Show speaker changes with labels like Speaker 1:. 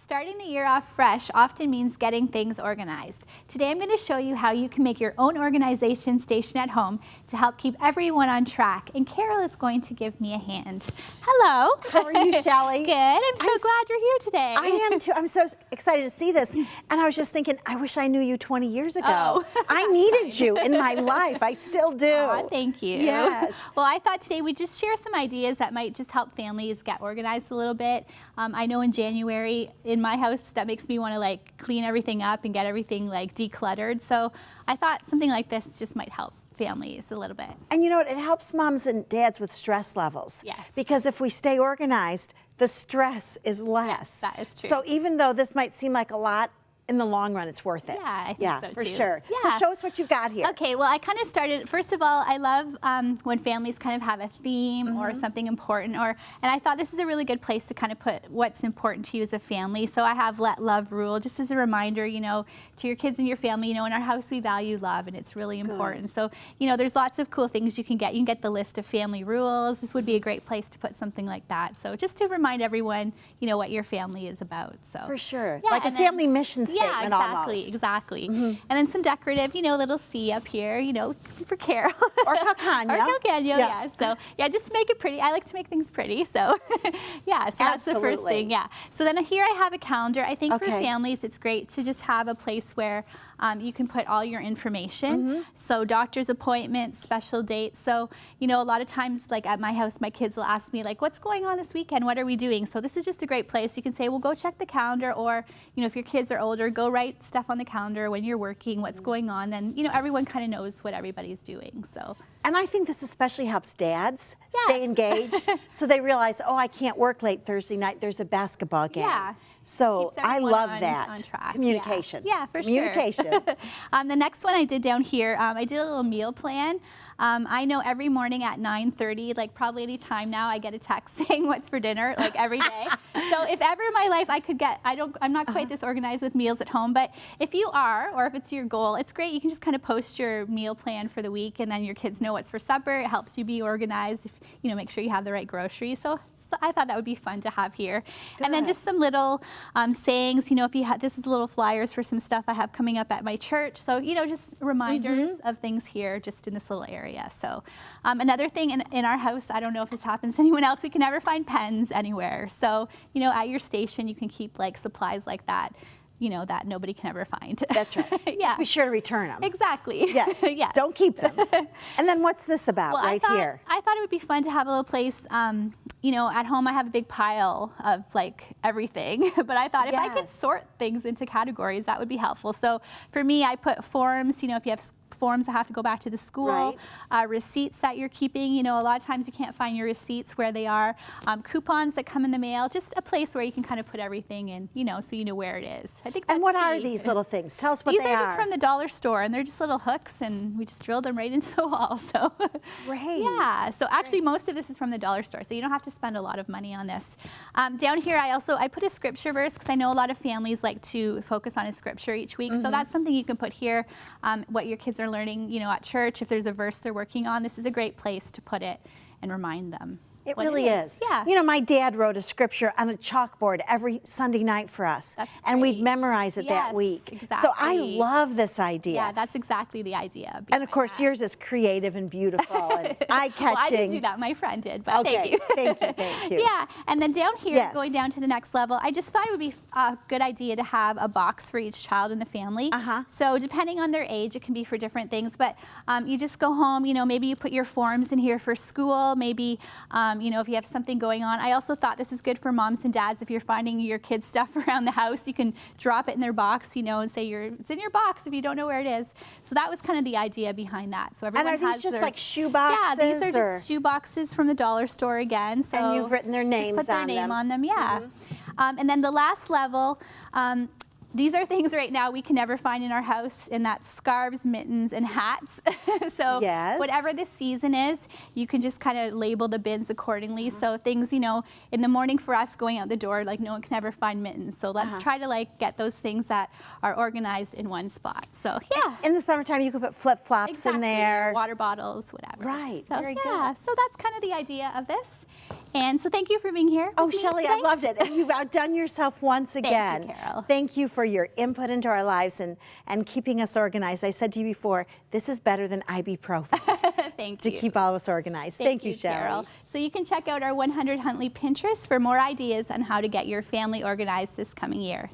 Speaker 1: Starting the year off fresh often means getting things organized. Today I'm going to show you how you can make your own organization station at home to help keep everyone on track. And Carol is going to give me a hand. Hello.
Speaker 2: How are you, Shelly?
Speaker 1: Good. I'm so glad you're here today.
Speaker 2: I am too. I'm so excited to see this. And I was just thinking, I wish I knew you 20 years ago.
Speaker 1: Oh.
Speaker 2: I needed you in my life. I still do.
Speaker 1: Aw, thank you.
Speaker 2: Yes.
Speaker 1: Well, I thought today we'd just share some ideas that might just help families get organized a little bit. I know in January in my house that makes me want to like clean everything up and get everything like decluttered. So I thought something like this just might help families a little bit.
Speaker 2: And you know what? It helps moms and dads with stress levels.
Speaker 1: Yes.
Speaker 2: Because if we stay organized, the stress is less.
Speaker 1: Yes, that is true.
Speaker 2: So even though this might seem like a lot, in the long run, it's worth it.
Speaker 1: Yeah, I think so
Speaker 2: for
Speaker 1: too.
Speaker 2: sure.
Speaker 1: Yeah.
Speaker 2: So show us what you've got here.
Speaker 1: Okay, well, I kind of started, first of all, I love when families kind of have a theme or something important, and I thought this is a really good place to kind of put what's important to you as a family. So I have Let Love Rule, just as a reminder, you know, to your kids and your family, you know, in our house we value love, and it's really important.
Speaker 2: Good.
Speaker 1: So, you know, there's lots of cool things you can get. You can get the list of family rules. This would be a great place to put something like that. So just to remind everyone, you know, what your family is about. So
Speaker 2: For sure.
Speaker 1: Yeah,
Speaker 2: Like a family mission statement
Speaker 1: yeah, exactly.
Speaker 2: almost.
Speaker 1: Exactly. And then some decorative, you know, little C up here, you know, for Carol.
Speaker 2: Or Calcagno.
Speaker 1: Or Calcagno, yeah. So, yeah, just make it pretty. I like to make things pretty. So, yeah, so that's the first thing, yeah. So then here I have a calendar. I think for families, it's great to just have a place where you can put all your information. So doctor's appointments, special dates. So, you know, a lot of times, like at my house, my kids will ask me, like, what's going on this weekend? What are we doing? So this is just a great place. You can say, well, go check the calendar, or, you know, if your kids are older, go write stuff on the calendar when you're working, what's going on. Then, you know, everyone kind of knows what everybody's doing. So.
Speaker 2: And I think this especially helps dads stay engaged, so they realize, oh, I can't work late Thursday night. There's a basketball game.
Speaker 1: Yeah.
Speaker 2: So I love
Speaker 1: on
Speaker 2: that.
Speaker 1: Track.
Speaker 2: Communication.
Speaker 1: Yeah, for
Speaker 2: Communication.
Speaker 1: sure. The next one I did down here, I did a little meal plan. I know every morning at 9:30, like probably any time now, I get a text saying what's for dinner, like every day. So if ever in my life I could get, I'm not quite this organized with meals at home, but if you are, or if it's your goal, it's great. You can just kind of post your meal plan for the week, and then your kids know what's for supper. It helps you be organized. If, you know, make sure you have the right groceries. So I thought that would be fun to have here. Good. And then just some little sayings, you know, if you had, this is little flyers for some stuff I have coming up at my church. So, you know, just reminders of things here just in this little area. So another thing in our house, I don't know if this happens to anyone else, we can never find pens anywhere. So, you know, at your station, you can keep like supplies like that, you know, that nobody can ever find.
Speaker 2: That's right.
Speaker 1: Yeah.
Speaker 2: Just be sure to return them.
Speaker 1: Exactly.
Speaker 2: Yes.
Speaker 1: Yes.
Speaker 2: Don't keep them. And then what's this about here?
Speaker 1: I thought it would be fun to have a little place, you know, at home I have a big pile of like everything, but I thought if I could sort things into categories, that would be helpful. So for me, I put forms, you know, if you have forms that have to go back to the school, receipts that you're keeping, you know, a lot of times you can't find your receipts where they are, coupons that come in the mail, just a place where you can kind of put everything in, you know, so you know where it is. I think that's
Speaker 2: And what
Speaker 1: key.
Speaker 2: are these little things? Tell us what
Speaker 1: these
Speaker 2: they are.
Speaker 1: These are just from the dollar store, and they're just little hooks, and we just drilled them right into the wall. So,
Speaker 2: Great.
Speaker 1: Yeah. So actually, most of this is from the dollar store, so you don't have to spend a lot of money on this. Down here, I put a scripture verse because I know a lot of families like to focus on a scripture each week. So that's something you can put here. What your kids are learning, you know, at church. If there's a verse they're working on, this is a great place to put it and remind them.
Speaker 2: It really is.
Speaker 1: Yeah.
Speaker 2: You know, my dad wrote a scripture on a chalkboard every Sunday night for us.
Speaker 1: That's
Speaker 2: and
Speaker 1: great.
Speaker 2: we'd memorize it that week.
Speaker 1: Exactly.
Speaker 2: So I love this idea.
Speaker 1: Yeah, that's exactly the idea.
Speaker 2: And of course, yours is creative and beautiful and eye-catching.
Speaker 1: Well, I didn't do that. My friend did, but thank you.
Speaker 2: Thank you.
Speaker 1: Yeah, and then down here, going down to the next level, I just thought it would be a good idea to have a box for each child in the family. So depending on their age, it can be for different things, but you just go home, you know, maybe you put your forms in here for school, maybe, you know, if you have something going on. I also thought this is good for moms and dads. If you're finding your kids' stuff around the house, you can drop it in their box, you know, and say it's in your box if you don't know where it is. So that was kind of the idea behind that. So everyone
Speaker 2: and are these just like shoe boxes?
Speaker 1: Yeah, these are just shoe boxes from the dollar store again. So
Speaker 2: and you've written their names
Speaker 1: just put their
Speaker 2: on
Speaker 1: name
Speaker 2: them.
Speaker 1: on them, yeah. And then the last level, these are things right now we can never find in our house, and that's scarves, mittens, and hats. So whatever the season is, you can just kind of label the bins accordingly. So things, you know, in the morning for us going out the door, like no one can ever find mittens. So let's try to like get those things that are organized in one spot. So yeah.
Speaker 2: In the summertime, you can put flip-flops in there.
Speaker 1: Water bottles, whatever.
Speaker 2: Right,
Speaker 1: So,
Speaker 2: very
Speaker 1: good. So that's kind of the idea of this. And so thank you for being here.
Speaker 2: Oh,
Speaker 1: with me
Speaker 2: Shelly,
Speaker 1: today.
Speaker 2: I loved it. And you've outdone yourself once again.
Speaker 1: Thank you, Carol.
Speaker 2: Thank you for your input into our lives and keeping us organized. I said to you before, this is better than ibuprofen
Speaker 1: Thank
Speaker 2: to
Speaker 1: you.
Speaker 2: keep all of us organized. Thank you, Shelly.
Speaker 1: Carol. So you can check out our 100 Huntley Pinterest for more ideas on how to get your family organized this coming year.